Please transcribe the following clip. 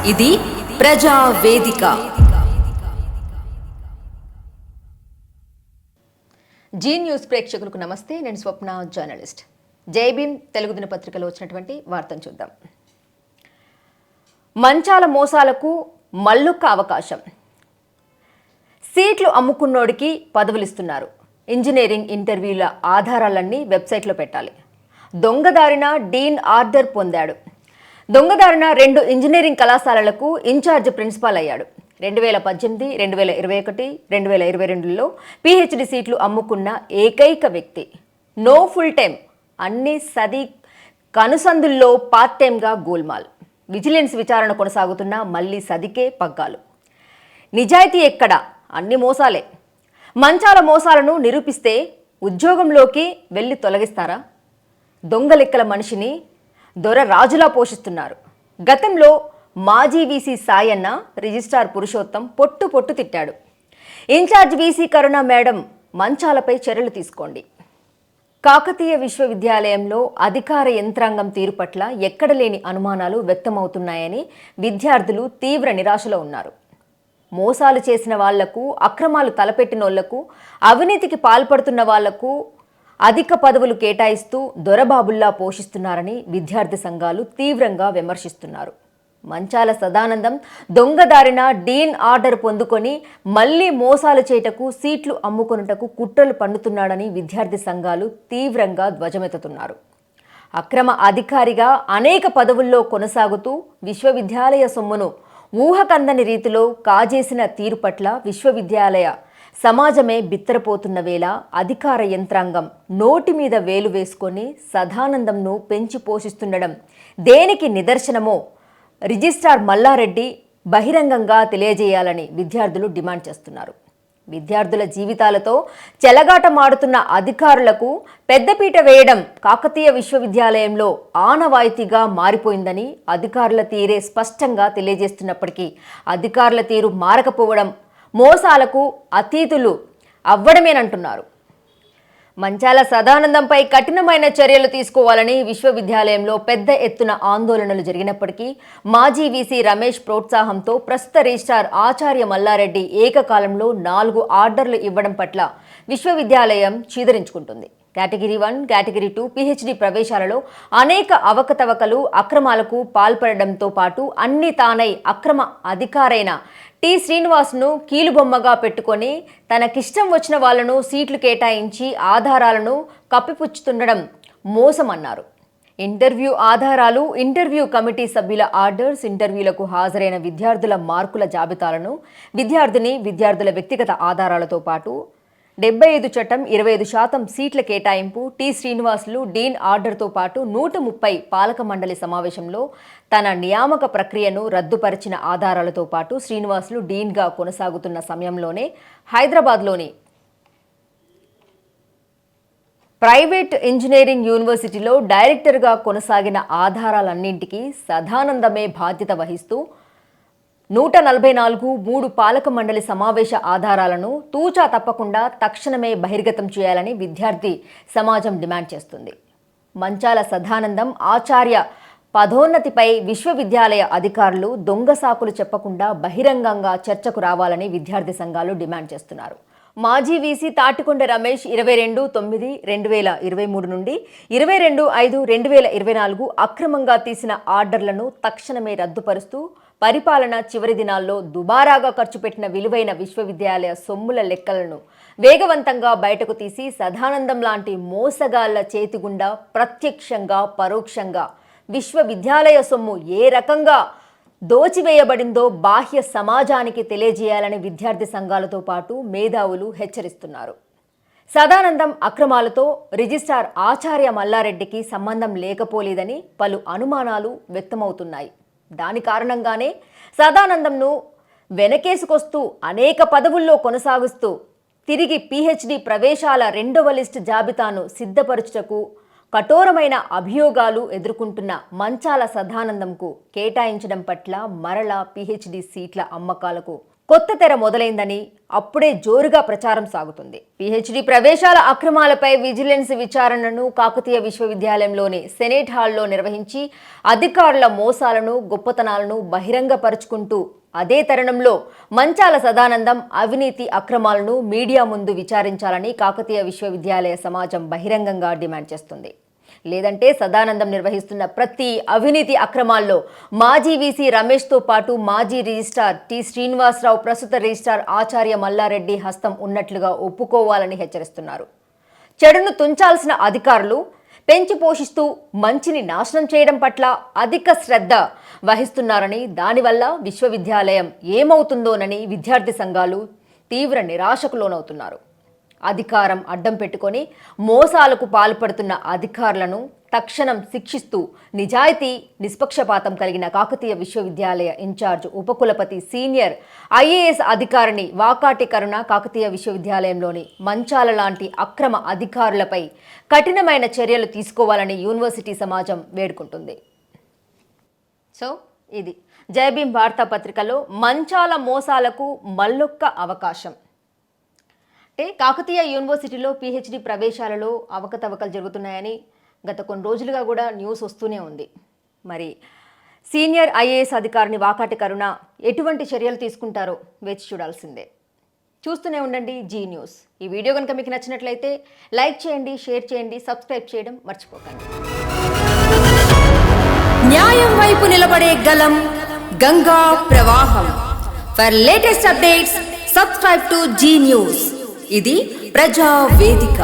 ఇది ప్రజా వేదిక. జీ న్యూస్ ప్రేక్షకులకు నమస్తే. నేను స్వప్న, జర్నలిస్ట్. జై భీమ్ తెలుగు దినపత్రికలో వచ్చినటువంటి వార్తను చూద్దాం. మంచాల మోసాలకు మల్లుక్క అవకాశం. సీట్లు అమ్ముకున్నోడికి పదవులిస్తున్నారు. ఇంజనీరింగ్ ఇంటర్వ్యూల ఆధారాలన్నీ వెబ్సైట్లో పెట్టాలి. దొంగదారిన డీన్ ఆర్డర్ పొందాడు. దొంగదారిన 2 ఇంజనీరింగ్ కళాశాలలకు ఇన్ఛార్జ్ ప్రిన్సిపాల్ అయ్యాడు. 2018, 2021, 2022లో PhD సీట్లు అమ్ముకున్న ఏకైక వ్యక్తి. నో ఫుల్ టైం, అన్ని సది కనుసందుల్లో పార్ట్ టైంగా గోల్మాల్. విజిలెన్స్ విచారణ కొనసాగుతున్న మళ్ళీ సదికే పగ్గాలు. నిజాయితీ ఎక్కడ? అన్ని మోసాలే. మంచాల మోసాలను నిరూపిస్తే ఉద్యోగంలోకి వెళ్ళి తొలగిస్తారా? దొంగ లెక్కల మనిషిని దొర రాజులా పోషిస్తున్నారు. గతంలో మాజీ వీసీ సాయన్న రిజిస్ట్రార్ పురుషోత్తం పొట్టు తిట్టాడు. ఇన్ఛార్జ్ వీసీ కరుణ మేడం మంచాలపై చర్యలు తీసుకోండి. కాకతీయ విశ్వవిద్యాలయంలో అధికార యంత్రాంగం తీరు పట్ల ఎక్కడ లేని అనుమానాలు వ్యక్తమవుతున్నాయని విద్యార్థులు తీవ్ర నిరాశలో ఉన్నారు. మోసాలు చేసిన వాళ్లకు, అక్రమాలు తలపెట్టినోళ్లకు, అవినీతికి పాల్పడుతున్న వాళ్లకు అధిక పదవులు కేటాయిస్తూ దొరబాబుల్లా పోషిస్తున్నారని విద్యార్థి సంఘాలు తీవ్రంగా విమర్శిస్తున్నారు. మంచాల సదానందం దొంగదారిన డీన్ ఆర్డర్ పొందుకొని మళ్లీ మోసాలు చేయటకు, సీట్లు అమ్ముకొనుటకు కుట్రలు పన్నుతున్నాడని విద్యార్థి సంఘాలు తీవ్రంగా ధ్వజమెత్తుతున్నారు. అక్రమ అధికారిగా అనేక పదవుల్లో కొనసాగుతూ విశ్వవిద్యాలయ సొమ్మును ఊహకందని రీతిలో కాజేసిన తీరు పట్ల విశ్వవిద్యాలయ సమాజమే బిత్తరపోతున్న వేళ అధికార యంత్రాంగం నోటి మీద వేలు వేసుకొని సదానందంను పెంచి పోషిస్తుండడం దేనికి నిదర్శనమో రిజిస్ట్రార్ మల్లారెడ్డి బహిరంగంగా తెలియజేయాలని విద్యార్థులు డిమాండ్ చేస్తున్నారు. విద్యార్థుల జీవితాలతో చెలగాటమాడుతున్న అధికారులకు పెద్దపీట వేయడం కాకతీయ విశ్వవిద్యాలయంలో ఆనవాయితీగా మారిపోయిందని అధికారుల తీరే స్పష్టంగా తెలియజేస్తున్నప్పటికీ అధికారుల తీరు మారకపోవడం మోసాలకు అతీతులు అవ్వడమేనంటున్నారు. మంచాల సదానందంపై కఠినమైన చర్యలు తీసుకోవాలని విశ్వవిద్యాలయంలో పెద్ద ఎత్తున ఆందోళనలు జరిగినప్పటికీ మాజీ వీసీ రమేష్ ప్రోత్సాహంతో ప్రస్తుత రిజిస్ట్రార్ ఆచార్య మల్లారెడ్డి ఏకకాలంలో 4 ఆర్డర్లు ఇవ్వడం పట్ల విశ్వవిద్యాలయం చీదరించుకుంటుంది. కేటగిరీ 1, కేటగిరీ 2 PhD ప్రవేశాలలో అనేక అవకతవకలు, అక్రమాలకు పాల్పడడంతో పాటు అన్ని తానై అక్రమ అధికారైన టి శ్రీనివాస్ను కీలుబొమ్మగా పెట్టుకొని తనకిష్టం వచ్చిన వాళ్లను సీట్లు కేటాయించి ఆధారాలను కప్పిపుచ్చుతుండడం మోసమన్నారు. ఇంటర్వ్యూ ఆధారాలు, ఇంటర్వ్యూ కమిటీ సభ్యుల ఆర్డర్స్, ఇంటర్వ్యూలకు హాజరైన విద్యార్థుల మార్కుల జాబితాలను, విద్యార్థుల వ్యక్తిగత ఆధారాలతో పాటు 75 చట్టం 25% సీట్ల కేటాయింపు, టి శ్రీనివాసులు డీన్ ఆర్డర్తో పాటు 130 పాలక మండలి సమావేశంలో తన నియామక ప్రక్రియను రద్దుపరిచిన ఆధారాలతో పాటు శ్రీనివాసులు డీన్గా కొనసాగుతున్న సమయంలోనే హైదరాబాద్లోని ప్రైవేట్ ఇంజనీరింగ్ యూనివర్సిటీలో డైరెక్టర్గా కొనసాగిన ఆధారాలన్నింటికీ సదానందమే బాధ్యత వహిస్తూ 144 3 పాలక మండలి సమావేశ ఆధారాలను తూచా తప్పకుండా తక్షణమే బహిర్గతం చేయాలని విద్యార్థి సమాజం డిమాండ్ చేస్తుంది. మంచాల సదానందం ఆచార్య పదోన్నతిపై విశ్వవిద్యాలయ అధికారులు దొంగ సాకులు చెప్పకుండా బహిరంగంగా చర్చకు రావాలని విద్యార్థి సంఘాలు డిమాండ్ చేస్తున్నారు. మాజీ వీసీ తాటికొండ రమేష్ 22/9/2023 నుండి 22/5/2024 అక్రమంగా తీసిన ఆర్డర్లను తక్షణమే రద్దుపరుస్తూ పరిపాలన చివరి దినాల్లో దుబారాగా ఖర్చు పెట్టిన విలువైన విశ్వవిద్యాలయ సొమ్ముల లెక్కలను వేగవంతంగా బయటకు తీసి సదానందం లాంటి మోసగాళ్ల చేతిగుండా ప్రత్యక్షంగా పరోక్షంగా విశ్వవిద్యాలయ సొమ్ము ఏ రకంగా దోచివేయబడిందో బాహ్య సమాజానికి తెలియజేయాలని విద్యార్థి సంఘాలతో పాటు మేధావులు హెచ్చరిస్తున్నారు. సదానందం అక్రమాలతో రిజిస్ట్రార్ ఆచార్య మల్లారెడ్డికి సంబంధం లేకపోలేదని పలు అనుమానాలు వ్యక్తమవుతున్నాయి. దాని కారణంగానే సదానందంను వెనకేసుకొస్తూ అనేక పదవుల్లో కొనసాగిస్తూ తిరిగి PhD ప్రవేశాల 2వ లిస్టు జాబితాను సిద్ధపరచుటకు కఠోరమైన అభియోగాలు ఎదుర్కొంటున్న మంచాల సదానందంకు కేటాయించడం పట్ల మరలా PhD సీట్ల అమ్మకాలకు కొత్త తెర మొదలైందని అప్పుడే జోరుగా ప్రచారం సాగుతుంది. పిహెచ్డి ప్రవేశాల అక్రమాలపై విజిలెన్స్ విచారణను కాకతీయ విశ్వవిద్యాలయంలోని సెనేట్ హాల్లో నిర్వహించి అధికారుల మోసాలను గొప్పతనాలను బహిరంగపరుచుకుంటూ అదే తరుణంలో మంచాల సదానందం అవినీతి అక్రమాలను మీడియా ముందు విచారించాలని కాకతీయ విశ్వవిద్యాలయ సమాజం బహిరంగంగా డిమాండ్ చేస్తుంది. లేదంటే సదానందం నిర్వహిస్తున్న ప్రతి అవినీతి అక్రమాల్లో మాజీ వీసీ రమేష్తో పాటు మాజీ రిజిస్ట్రార్ టి శ్రీనివాసరావు, ప్రస్తుత రిజిస్ట్రార్ ఆచార్య మల్లారెడ్డి హస్తం ఉన్నట్లుగా ఒప్పుకోవాలని హెచ్చరిస్తున్నారు. చెడును తుంచాల్సిన అధికారులు పెంచి పోషిస్తూ మంచిని నాశనం చేయడం పట్ల అధిక శ్రద్ధ వహిస్తున్నారని, దానివల్ల విశ్వవిద్యాలయం ఏమవుతుందోనని విద్యార్థి సంఘాలు తీవ్ర నిరాశకు లోనవుతున్నారు. అధికారం అడ్డం పెట్టుకొని మోసాలకు పాల్పడుతున్న అధికారులను తక్షణం శిక్షిస్తూ నిజాయితీ, నిష్పక్షపాతం కలిగిన కాకతీయ విశ్వవిద్యాలయ ఇన్ఛార్జ్ ఉపకులపతి సీనియర్ ఐఏఎస్ అధికారిని వాకాటి కరుణ కాకతీయ విశ్వవిద్యాలయంలోని మంచాల లాంటి అక్రమ అధికారులపై కఠినమైన చర్యలు తీసుకోవాలని యూనివర్సిటీ సమాజం వేడుకుంటుంది. సో ఇది జయభీం వార్తాపత్రికలో మంచాల మోసాలకు మల్లొక్క అవకాశం. కాకతీయ యూనివర్సిటీలో పిహెచ్డి ప్రవేశాలలో అవకతవకలు జరుగుతున్నాయని గత కొన్ని రోజులుగా కూడా న్యూస్ వస్తూనే ఉంది. మరి సీనియర్ ఐఏఎస్ అధికారిని వాకాటి కరుణ ఎటువంటి చర్యలు తీసుకుంటారో వేచి చూడాల్సిందే. చూస్తూనే ఉండండి జీ న్యూస్. ఈ వీడియో కనుక మీకు నచ్చినట్లయితే లైక్ చేయండి, షేర్ చేయండి, సబ్స్క్రైబ్ చేయడం మర్చిపోకండి. న్యాయం వైపు నిలబడే గలం, గంగా ప్రవాహం. For latest updates subscribe to Zee News. ఇది ప్రజా వేదిక.